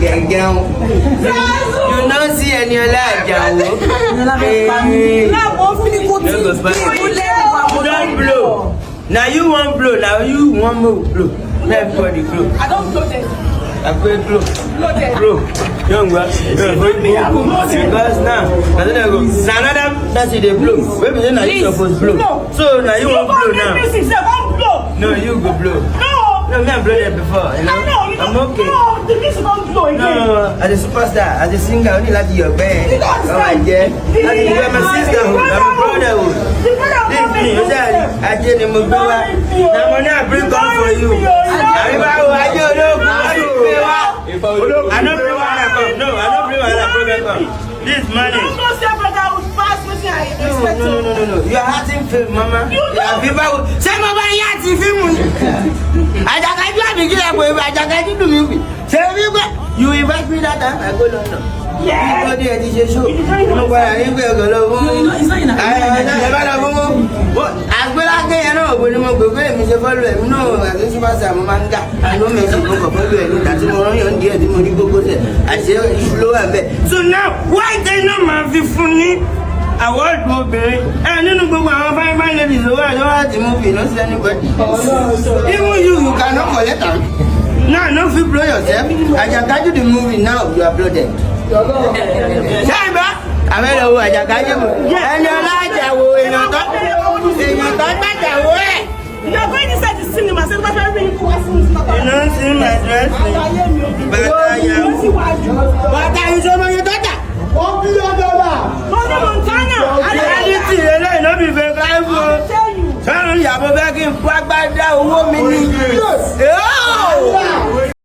You don't see Eniola Ajao. Don't blow. Now you want blow. Now you want more blow. Everybody blow. I don't blow them. I play blow. Blow. Young one. Because now another that's it. They blow. Maybe then you supposed blow. So now you want blow now. No, you go blow. No, me I blow them before. You know. I'm okay. No, the music don't blow again. No, as a superstar, as a singer, only like your band. Oh my God. You are my sister. I'm a brother. This me, I did him a blow. Now when I bring up for you. I don't know why I come. No, I don't know why I come. This money. No. You are hurting film, Mama. People say, Mama, you are hurting film. Ijakaju, I begin to go. Ijakaju to me. Say, you invite me that time. I go London. Yeah. You go there, this show. You know why I didn't go. It's not in a As well as they know, when you go, Mr. Follow, no, as this was a manga. I know Mr. Follow, that's only on the money go. I say, you blow a bit. So now, why they know my funny? I want to be, and then go and find my ladies. I don't have to move, not anybody. Even you cannot collect them. Now, no, if you blow yourself, I can catch you the movie now, you are bloated. Cyber, I made a way, I got you. And your light, I will not talk. You're going inside the cinema, so what are you You don't see my dress. But I am. What are you doing, your daughter? Montana. I don't be very careful. I'll tell you. Tell you, I'm back in Quack by that woman.